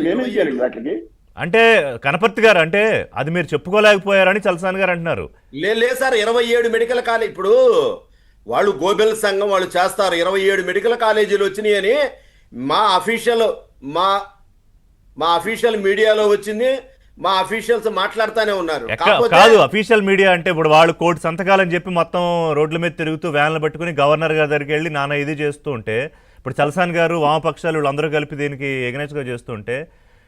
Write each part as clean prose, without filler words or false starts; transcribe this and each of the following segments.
నేనేం చేయాలి వాటికి? అంటే కనపర్తి గారు, అంటే అది మీరు చెప్పుకోలేకపోయారని చలసాని గారు అంటున్నారు. లేదు సార్, 27 మెడికల్ కాలేజ్ ఇప్పుడు వాళ్ళు గోబెల్ సంఘం వాళ్ళు చేస్తారు. 27 మెడికల్ కాలేజీలు వచ్చినాయి అని మా అఫీషియల్ మా మా అఫీషియల్ మీడియాలో వచ్చింది. మా అఫీషియల్స్ మాట్లాడుతూనే ఉన్నారు. కాదు అఫీషియల్ మీడియా అంటే ఇప్పుడు వాళ్ళు కోటి సంతకాలని చెప్పి మొత్తం రోడ్ల మీద తిరుగుతూ వ్యాన్లు పట్టుకుని గవర్నర్ గారి దగ్గరికి వెళ్ళి నాన్న ఇది చేస్తూ ఉంటే, ఇప్పుడు చలసాని గారు వామపక్షాలు వీళ్ళందరూ కలిపి దీనికి ఎగనెస్ట్గా చేస్తుంటే,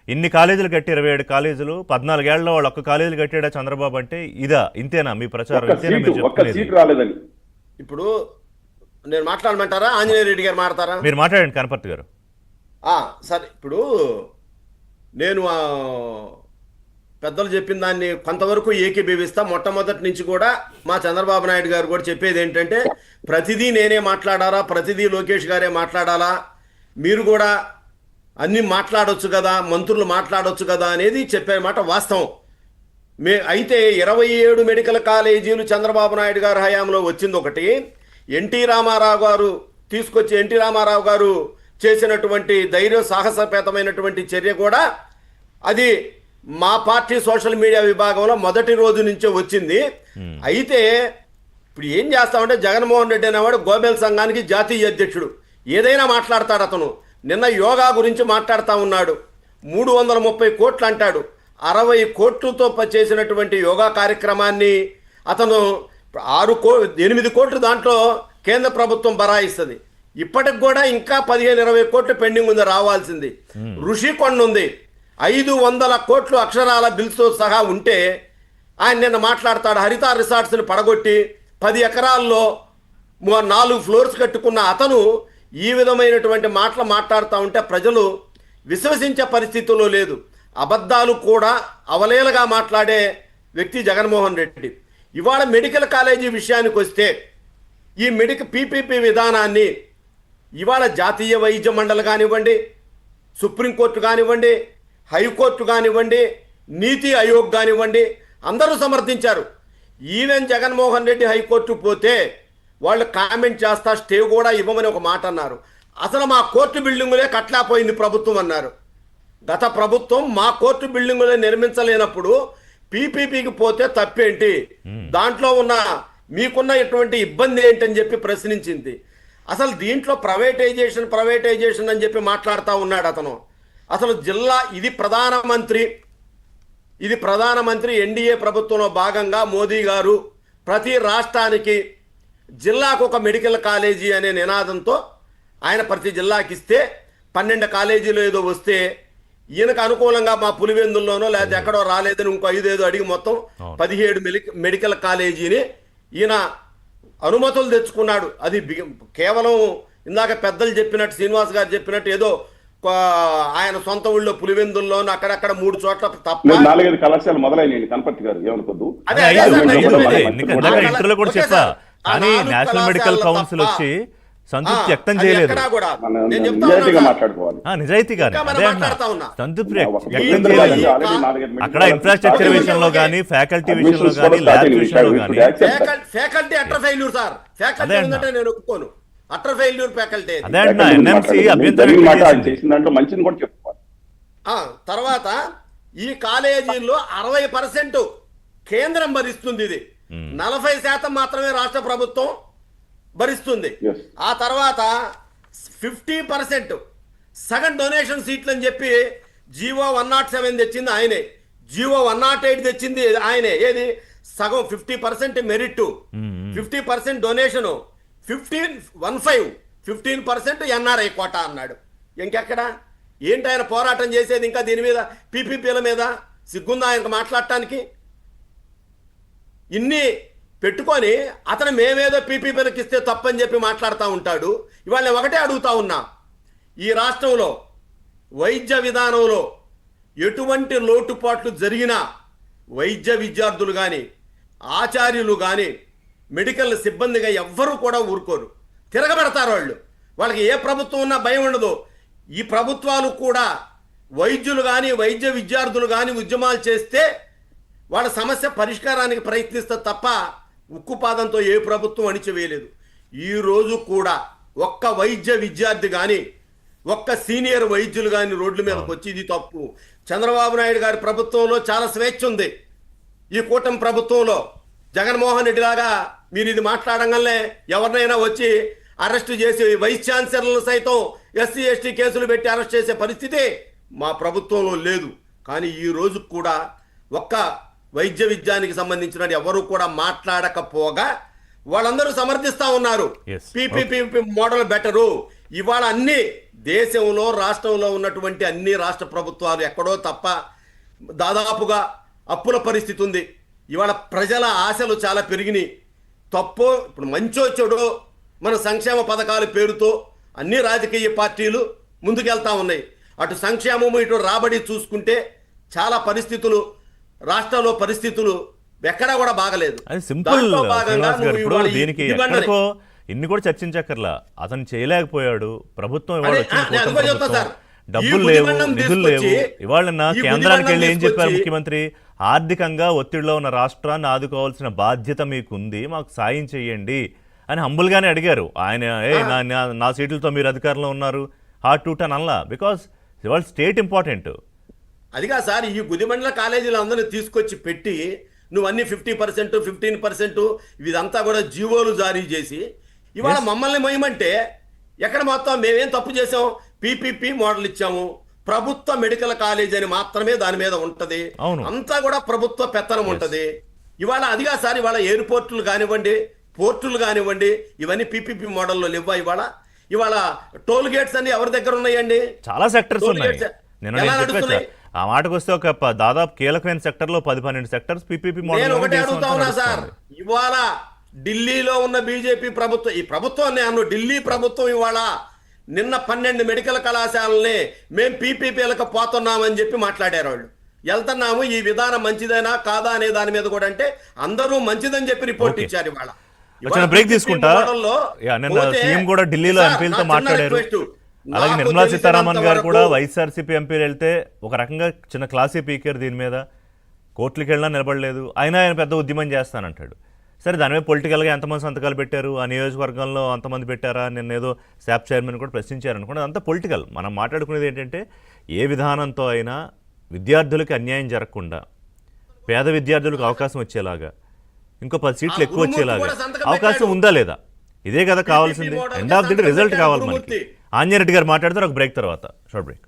ఇన్ని కాలేజీలు కట్టి 27 కాలేజీలు 14 ఏళ్లలో వాళ్ళు ఒక్క కాలేజీలు కట్టాడా చంద్రబాబు అంటే ఇంతేనా మీ ప్రచారం? ఇంతేనా మీరు చెప్పలేదు? ఇప్పుడు నేను మాట్లాడమంటారా, ఆంజనేయ రెడ్డి గారు మాట్లాడతారా? మీరు మాట్లాడండి కనపర్తి గారు. సరే, ఇప్పుడు నేను పెద్దలు చెప్పిన దాన్ని కొంతవరకు ఏకీభవిస్తా. మొట్టమొదటి నుంచి కూడా మా చంద్రబాబు నాయుడు గారు కూడా చెప్పేది ఏంటంటే, ప్రతిదీ నేనే మాట్లాడాలా, ప్రతిదీ లోకేష్ గారే మాట్లాడాలా, మీరు కూడా అన్నీ మాట్లాడొచ్చు కదా, మంత్రులు మాట్లాడొచ్చు కదా అనేది చెప్పే మాట వాస్తవం. అయితే 27 మెడికల్ కాలేజీలు చంద్రబాబు నాయుడు గారు హయాంలో వచ్చింది ఒకటి. ఎన్టీ రామారావు గారు తీసుకొచ్చి ఎన్టీ రామారావు గారు చేసినటువంటి ధైర్య సాహసపేతమైనటువంటి చర్య కూడా అది మా పార్టీ సోషల్ మీడియా విభాగంలో మొదటి రోజు నుంచే వచ్చింది. అయితే ఇప్పుడు ఏం చేస్తామంటే, జగన్మోహన్ రెడ్డి అనేవాడు గోబెల్ సంఘానికి జాతీయ అధ్యక్షుడు, ఏదైనా మాట్లాడతాడు అతను. నిన్న యోగా గురించి మాట్లాడుతూ ఉన్నాడు, 330 కోట్లు అంటాడు. 60 కోట్లతో చేసినటువంటి యోగా కార్యక్రమాన్ని అతను 8 కోట్లు దాంట్లో కేంద్ర ప్రభుత్వం బరాయిస్తుంది. ఇప్పటికి కూడా ఇంకా 15-20 కోట్లు పెండింగ్ ఉంది, రావాల్సింది. ఋషికొండ ఉంది, 500 కోట్లు అక్షరాల బిల్స్తో సహా ఉంటే ఆయన నిన్న మాట్లాడతాడు. హరిత రిసార్ట్స్ని పడగొట్టి 10 ఎకరాల్లో 4 ఫ్లోర్స్ కట్టుకున్న అతను ఈ విధమైనటువంటి మాటలు మాట్లాడుతూ ఉంటే ప్రజలు విశ్వసించే పరిస్థితుల్లో లేదు. అబద్ధాలు కూడా అవలేలగా మాట్లాడే వ్యక్తి జగన్మోహన్ రెడ్డి. ఇవాళ మెడికల్ కాలేజీ విషయానికి వస్తే, ఈ పీపీపీ విధానాన్ని ఇవాళ జాతీయ వైద్య మండలి కానివ్వండి, సుప్రీంకోర్టు కానివ్వండి, హైకోర్టు కానివ్వండి, నీతి ఆయోగ్ కానివ్వండి, అందరూ సమర్థించారు. ఈవెన్ జగన్మోహన్ రెడ్డి హైకోర్టు పోతే వాళ్ళు కామెంట్ చేస్తా స్టే కూడా ఇవ్వమని ఒక మాట అన్నారు. అసలు మా కోర్టు బిల్డింగులే కట్టలేకపోయింది ప్రభుత్వం అన్నారు. గత ప్రభుత్వం మా కోర్టు బిల్డింగులే నిర్మించలేనప్పుడు పీపీపీకి పోతే తప్పేంటి, దాంట్లో ఉన్న మీకున్న ఎటువంటి ఇబ్బంది ఏంటని చెప్పి ప్రశ్నించింది. అసలు దీంట్లో ప్రైవేటైజేషన్ అని చెప్పి మాట్లాడుతూ ఉన్నాడు అతను. అసలు జిల్లా ఇది ప్రధానమంత్రి ఎన్డీఏ ప్రభుత్వంలో భాగంగా మోదీ గారు ప్రతి రాష్ట్రానికి జిల్లాకు ఒక మెడికల్ కాలేజీ అనే నినాదంతో ఆయన ప్రతి జిల్లాకి ఇస్తే 12 కాలేజీలు ఏదో వస్తే ఈయనకు అనుకూలంగా మా పులివెందుల్లోనో లేదా ఎక్కడో రాలేదని ఇంకో 5 అడిగి మొత్తం 17 మెడికల్ కాలేజీని ఈయన అనుమతులు తెచ్చుకున్నాడు. అది కేవలం ఇందాక పెద్దలు చెప్పినట్టు, శ్రీనివాస్ గారు చెప్పినట్టు ఏదో ఆయన సొంత ఊళ్ళో పులివెందుల్లో అక్కడక్కడ 3 చోట్ల తప్ప 4-5 కళాశాలలు మొదలైనవి. కనపర్తి గారు ఏమనుకోద్దు, కానీ నేషనల్ మెడికల్ కౌన్సిల్ వచ్చి సంతృప్తి వ్యక్తం చేయలేదు. నిజాయితీగానే సంతృప్తి వ్యక్తం చేయలేదు. అక్కడ ఇన్ఫ్రాస్ట్రక్చర్ విషయంలో కానీ, ఫ్యాకల్టీ విషయంలో కానీ, ల్యాబ్ విషయంలో కానీ faculty utter failure sir. Faculty ఉందంటే నేను ఒప్పుకోను, అట్టర్ ఫెయిల్యూర్ ఫ్యాకల్టీ. అదే అంటున్నా, ఎన్ఎంసీ అభ్యంతరం తర్వాత ఈ కాలేజీల్లో 60% కేంద్రం భరిస్తుంది, ఇది 40% మాత్రమే రాష్ట్ర ప్రభుత్వం భరిస్తుంది. ఆ తర్వాత 50% సగం డొనేషన్ సీట్లు అని చెప్పి జీవో 107 తెచ్చింది ఆయనే, జీవో 108 తెచ్చింది ఆయనే. ఏది సగం 50% మెరిట్, 50% డొనేషను, 15% ఎన్ఆర్ఐ కోటా అన్నాడు. ఇంకెక్కడ ఏంటి ఆయన పోరాటం చేసేది? ఇంకా దీని మీద పీపీపీల మీద సిగ్గుందా ఆయనకు మాట్లాడటానికి? ఇన్ని పెట్టుకొని అతను మేమేదో పీపీపీలకు ఇస్తే తప్పని చెప్పి మాట్లాడుతూ ఉంటాడు. ఇవాళ ఒకటే అడుగుతా ఉన్నా, ఈ రాష్ట్రంలో వైద్య విధానంలో ఎటువంటి లోటుపాట్లు జరిగినా వైద్య విద్యార్థులు కానీ, ఆచార్యులు కానీ, మెడికల్ సిబ్బందిగా ఎవ్వరూ కూడా ఊరుకోరు, తిరగబెడతారు వాళ్ళు. వాళ్ళకి ఏ ప్రభుత్వం ఉన్నా భయం ఉండదు. ఈ ప్రభుత్వాలు కూడా వైద్యులు కానీ, వైద్య విద్యార్థులు కానీ ఉద్యమాలు చేస్తే వాళ్ళ సమస్య పరిష్కారానికి ప్రయత్నిస్తే తప్ప ఉక్కుపాదంతో ఏ ప్రభుత్వం అణిచివేయలేదు. ఈరోజు కూడా ఒక్క వైద్య విద్యార్థి కానీ, ఒక్క సీనియర్ వైద్యులు కానీ రోడ్ల మీదకి వచ్చి ఇది తప్పు. చంద్రబాబు నాయుడు గారి ప్రభుత్వంలో చాలా స్వేచ్ఛ ఉంది. ఈ కూటమి ప్రభుత్వంలో జగన్మోహన్ రెడ్డి లాగా మీరు ఇది మాట్లాడంగానే ఎవరినైనా వచ్చి అరెస్ట్ చేసి వైస్ ఛాన్సలర్లు సైతం ఎస్సీ ఎస్టీ కేసులు పెట్టి అరెస్ట్ చేసే పరిస్థితి మా ప్రభుత్వంలో లేదు. కానీ ఈ రోజు కూడా ఒక్క వైద్య విద్యానికి సంబంధించిన ఎవరు కూడా మాట్లాడకపోగా వాళ్ళందరూ సమర్థిస్తా ఉన్నారు. Yes. PPP model better. ఇవాళ అన్ని దేశంలో రాష్ట్రంలో ఉన్నటువంటి అన్ని రాష్ట్ర ప్రభుత్వాలు ఎక్కడో తప్ప దాదాపుగా అప్పుల పరిస్థితి ఉంది. ఇవాళ ప్రజల ఆశలు చాలా పెరిగినాయి. తప్పో ఇప్పుడు మంచో చెడో మన సంక్షేమ పథకాల పేరుతో అన్ని రాజకీయ పార్టీలు ముందుకెళ్తా ఉన్నాయి. అటు సంక్షేమము ఇటు రాబడి చూసుకుంటే చాలా పరిస్థితులు రాష్ట్రంలో పరిస్థితులు ఎక్కడా కూడా బాగలేదు. అది సింపుల్ దాంట్లో భాగంగా శ్రీనివాస్ గారు. నువ్వు ఇప్పుడు ఇవాళ దీనికి ఇదిగోండి. ఎక్కడికో ఇన్ని కూడా చర్చించక్కర్లా. అతను చేయలేకపోయాడు. ప్రభుత్వం ఇవాళ అదే, వచ్చిన నేను కూటమి అదిగో చెప్తా ప్రభుత్వం. సార్. డబ్బులు ఈ లేవు, గుదిబండం నిధులు లేవు. తీసుకొచ్చి- ఇవాళ ఈ కేంద్రానికి వెళ్ళి ఏం గుదిబండం చెప్పారు తీసుకొచ్చి- ముఖ్యమంత్రి? ఆర్థికంగా ఒత్తిడిలో ఉన్న రాష్ట్రాన్ని ఆదుకోవాల్సిన బాధ్యత మీకుంది, మాకు సాయం చేయండి అని హంబుల్గానే అడిగారు ఆయన. నా సీట్లతో మీరు అధికారంలో ఉన్నారు, హార్ట్ టూట్ అని అనలా. బికాస్ ఇవాళ స్టేట్ ఇంపార్టెంట్. అదిగా సార్, ఈ గుదిబండ్ల కాలేజీలు అందరినీ తీసుకొచ్చి పెట్టి నువ్వు అన్ని 50%, 15% ఇదంతా కూడా జీవోలు జారీ చేసి ఇవాళ మమ్మల్ని మొయ్యమంటే ఎక్కడ మొత్తం మేమేం తప్పు చేసాం? పీపీపీ మోడల్ ఇచ్చాము, ప్రభుత్వ మెడికల్ కాలేజ్ అని మాత్రమే దాని మీద ఉంటది. అవును. అంతా కూడా ప్రభుత్వ పెత్తనం ఉంటది. ఇవాళ అదిగా సార్, ఇవాళ ఎయిర్పోర్టులు కానివ్వండి, పోర్టులు కానివ్వండి, ఇవన్నీ పీపీపీ మోడల్లో లేవా? ఇవాళ టోల్ గేట్స్ అన్ని ఎవరి దగ్గర ఉన్నాయండి? చాలా సెక్టర్స్ టోల్ ఉన్నాయి. గేట్స్ నేను ఎలా చెప్పేసా నడుస్తున్నాయి? ఆ మాటకు వస్తే ఒక దాదాపు కీలకమైన సెక్టర్ లో 10-12 సెక్టర్స్ పీపీపీ నేను ఒకటే మోడల్ అడుగుతా ఉన్నా సార్, ఇవాళ ఢిల్లీలో ఉన్న బీజేపీ ప్రభుత్వం, ఈ ప్రభుత్వం నేను ఢిల్లీ ప్రభుత్వం ఇవాళ నిన్న 12 మెడికల్ కళాశాలని మేము పీపీపీలకు పోతున్నామని చెప్పి మాట్లాడారు. వాళ్ళు వెళ్తున్నాము, ఈ విధానం మంచిదేనా కాదా అనే దాని మీద కూడా అంటే అందరూ మంచిదని చెప్పి రిపోర్ట్ Okay. ఇచ్చారు. ఇవాళ వచ్చిన బ్రేక్ PPP తీసుకుంటా. మోడల్లో నిన్న పోతే- సీఎం కూడా ఢిల్లీలో సార్, ఎంపీలతో నా చిన్న మాట్లాడారు. రిక్వెస్ట్, అలాగే నాకు నిర్మలా సీతారామన్ తెలిసినంత గారు కూడా వరకు- వైఎస్ఆర్సీపీ ఎంపీలు వెళ్తే ఒక రకంగా చిన్న క్లాసే పీకారు దీని మీద. కోర్టులకు వెళ్ళినా నిలబడలేదు. అయినా ఆయన పెద్ద ఉద్యమం చేస్తానంటాడు. సరే, దాని మీద పొలిటికల్గా ఎంతమంది సంతకాలు పెట్టారు, ఆ నియోజకవర్గంలో అంతమంది పెట్టారా, నిన్న ఏదో శాప్ చైర్మన్ కూడా ప్రశ్నించారు అనుకోండి. అదంతా పొలిటికల్. మనం మాట్లాడుకునేది ఏంటంటే ఏ విధానంతో అయినా విద్యార్థులకు అన్యాయం జరగకుండా, పేద విద్యార్థులకు అవకాశం వచ్చేలాగా, ఇంకో 10 సీట్లు ఎక్కువ గురుమూర్తి వచ్చేలాగా కూడా సంతకం అవకాశం పెట్టాడు. ఉందా లేదా? ఇదే కదా కావాల్సింది. మోడల్కి ఎండ్ ఆఫ్ ది డే సంతకం రిజల్ట్ పెట్టాడు కావాలి మనకి. గురుమూర్తి. ఆంజనేయ రెడ్డి గారు మాట్లాడతారు. ఒక బ్రేక్ తర్వాత షార్ట్ బ్రేక్.